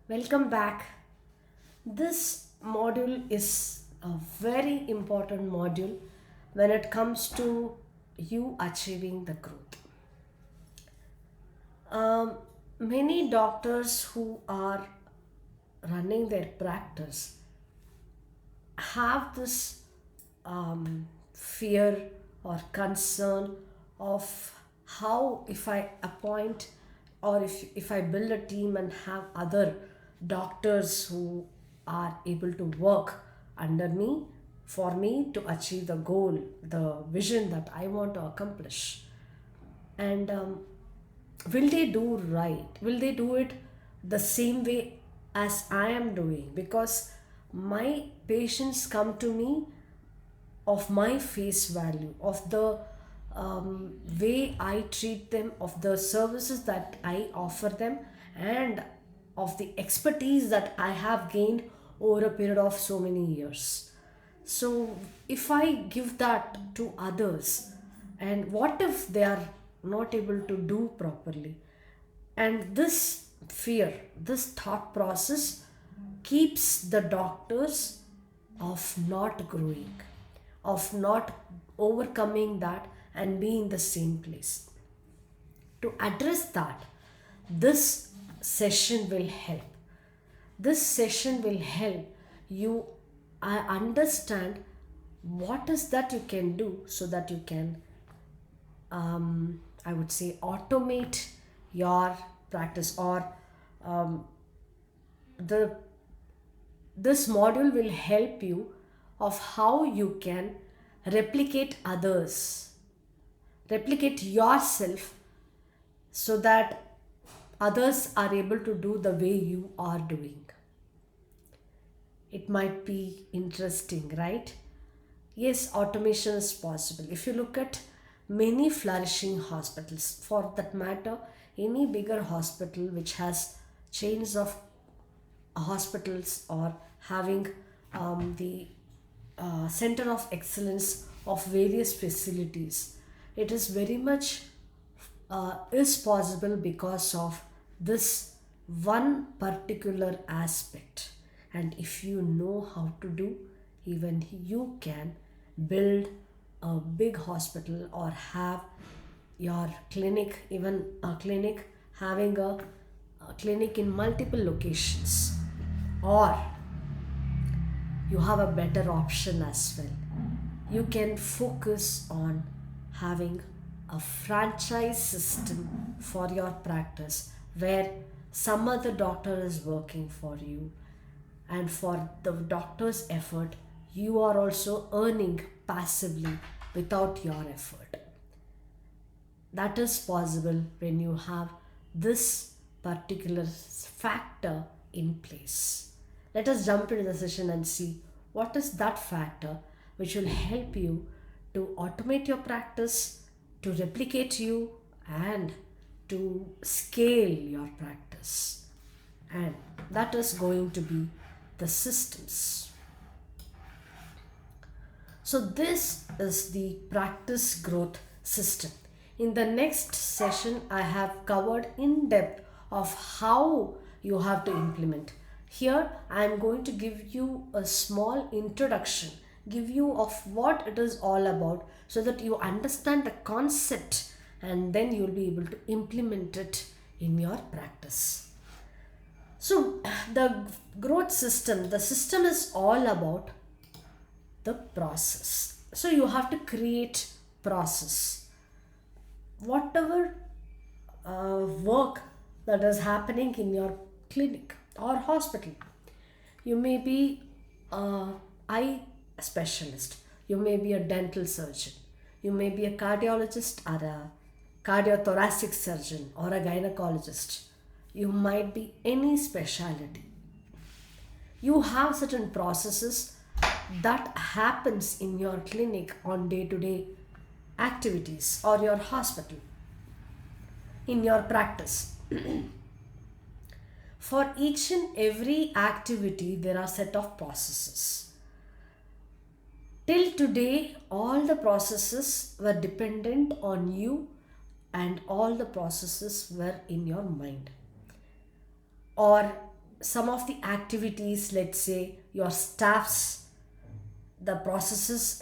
Welcome back. This module is a very important module when it comes to you achieving the growth. Um, Many doctors who are running their practice have this fear or concern of how if I appoint or if I build a team and have other doctors who are able to work under me for me to achieve the goal, the vision that I want to accomplish. And will they do right? Will they do it the same way as I am doing? Because my patients come to me of my face value, of the way I treat them, of the services that I offer them, and of the expertise that I have gained over a period of so many years. So, if I give that to others, and what if they are not able to do properly? And this fear, this thought process keeps the doctors of not growing, of not overcoming that and be in the same place. To address that, this session will help. This session will help you understand what is that you can do so that you can, I would say, automate your practice, or um, the this module will help you of how you can replicate others, replicate yourself, so that others are able to do the way you are doing. It might be interesting, right? Yes, automation is possible. If you look at many flourishing hospitals, for that matter, any bigger hospital which has chains of hospitals or having the center of excellence of various facilities, it is very much is possible because of this one particular aspect. And if you know how to do, even you can build a big hospital or have your clinic, even a clinic having a clinic in multiple locations, or you have a better option as well. You can focus on having a franchise system for your practice where some other doctor is working for you, and for the doctor's effort you are also earning passively without your effort. That is possible when you have this particular factor in place. Let us jump into the session and see what is that factor which will help you to automate your practice, to replicate you, and to scale your practice. And that is going to be the systems. So, this is the practice growth system. In the next session, I have covered in depth of how you have to implement. Here, I am going to give you a small introduction, give you of what it is all about, so that you understand the concept and then you will be able to implement it in your practice. So, the growth system, the system is all about the process. So you have to create process. Whatever work that is happening in your clinic or hospital, you may be a eye specialist, you may be a dental surgeon, you may be a cardiologist or a cardiothoracic surgeon or a gynecologist, you might be any specialty. You have certain processes that happens in your clinic on day to day activities, or your hospital, in your practice. For each and every activity there are set of processes. Till today all the processes were dependent on you, and all the processes were in your mind, or some of the activities, let's say your staffs, the processes.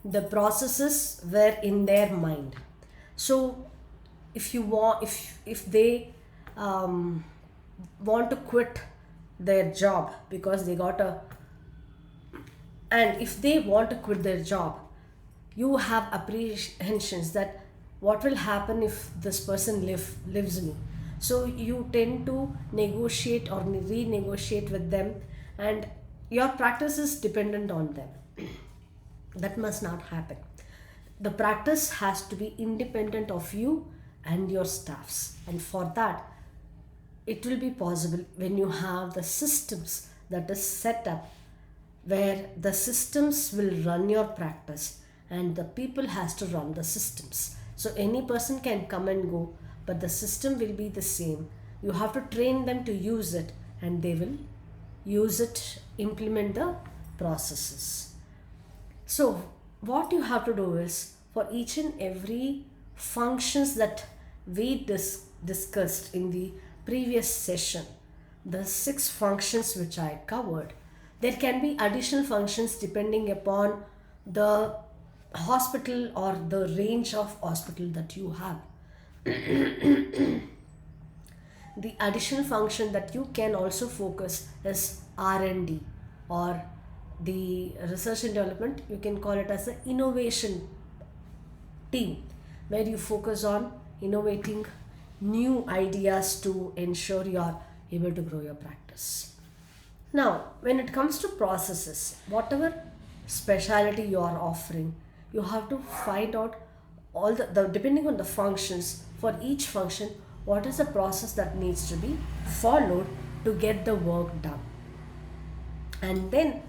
The processes were in their mind. So if you want, if they um, want to quit their job because they got a, and if they want to quit their job, you have apprehensions that what will happen if this person lives me. So you tend to negotiate or renegotiate with them, and your practice is dependent on them. That must not happen. The practice has to be independent of you and your staffs, and for that it will be possible when you have the systems that is set up, where the systems will run your practice and the people has to run the systems. So any person can come and go, but the system will be the same. You have to train them to use it, and they will use it, implement the processes. So what you have to do is, for each and every functions that we discussed in the previous session, the 6 functions which I covered, there can be additional functions depending upon the hospital or the range of hospital that you have. The additional function that you can also focus is R&D, or the research and development. You can call it as an innovation team, where you focus on innovating new ideas to ensure you are able to grow your practice. Now, when it comes to processes, whatever specialty you are offering, you have to find out all the depending on the functions, for each function, what is the process that needs to be followed to get the work done. And then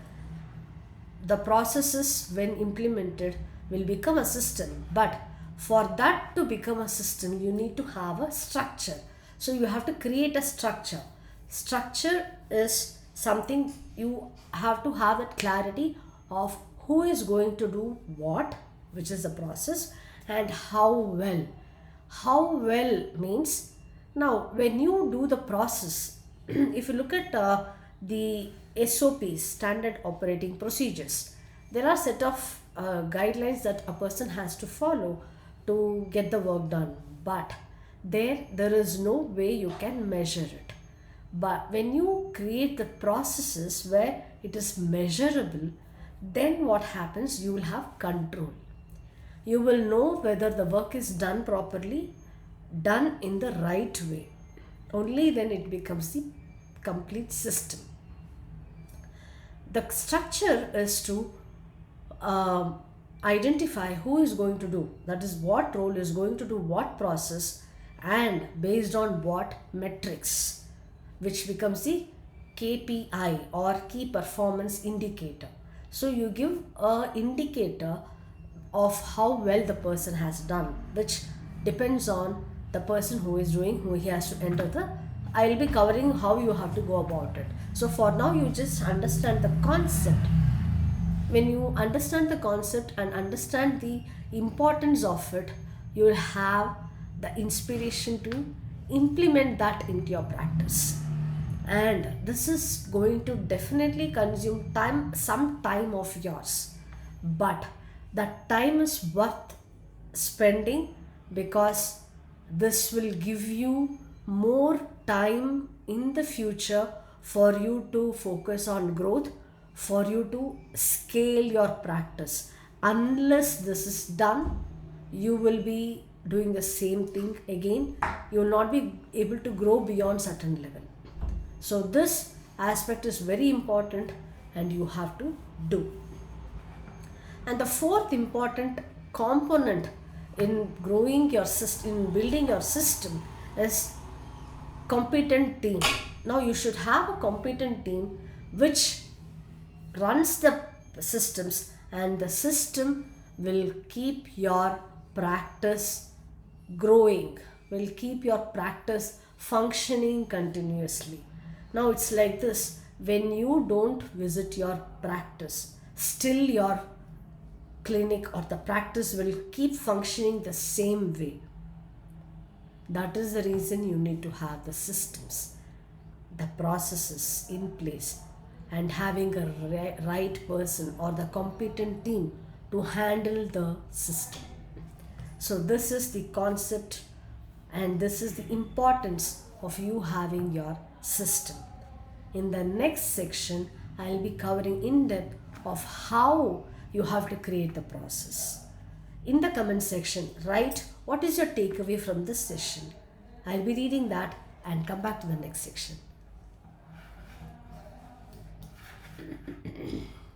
the processes, when implemented, will become a system. But for that to become a system, you need to have a structure. So you have to create a structure. Structure is something you have to have that clarity of who is going to do what, which is the process, and how well. How well means, now when you do the process, if you look at the SOPs, standard operating procedures, there are set of guidelines that a person has to follow to get the work done, but there is no way you can measure it. But when you create the processes where it is measurable, then what happens, you will have control. You will know whether the work is done properly, done in the right way. Only then it becomes the complete system. The structure is to identify who is going to do, that is, what role is going to do what process, and based on what metrics, which becomes the KPI, or key performance indicator. So you give a indicator of how well the person has done, which depends on the person who is doing, who he has to enter the, I'll be covering how you have to go about it. So for now, you just understand the concept. When you understand the concept and understand the importance of it, you will have the inspiration to implement that into your practice. And this is going to definitely consume time, some time of yours, but that time is worth spending, because this will give you more time in the future for you to focus on growth, for you to scale your practice. Unless this is done, you will be doing the same thing again. You will not be able to grow beyond certain level. So this aspect is very important, and you have to do. And the fourth important component in growing your system, in building your system, is competent team. Now you should have a competent team which runs the systems and the system will keep your practice growing, will keep your practice functioning continuously. Now it's like this: when you don't visit your practice, still your clinic or the practice will keep functioning the same way. That is the reason you need to have the systems, the processes in place, and having a right person or the competent team to handle the system. So this is the concept, and this is the importance of you having your system. In the next section, I'll be covering in depth of how you have to create the process. In the comment section, write what is your takeaway from this session. I'll be reading that and come back to the next section.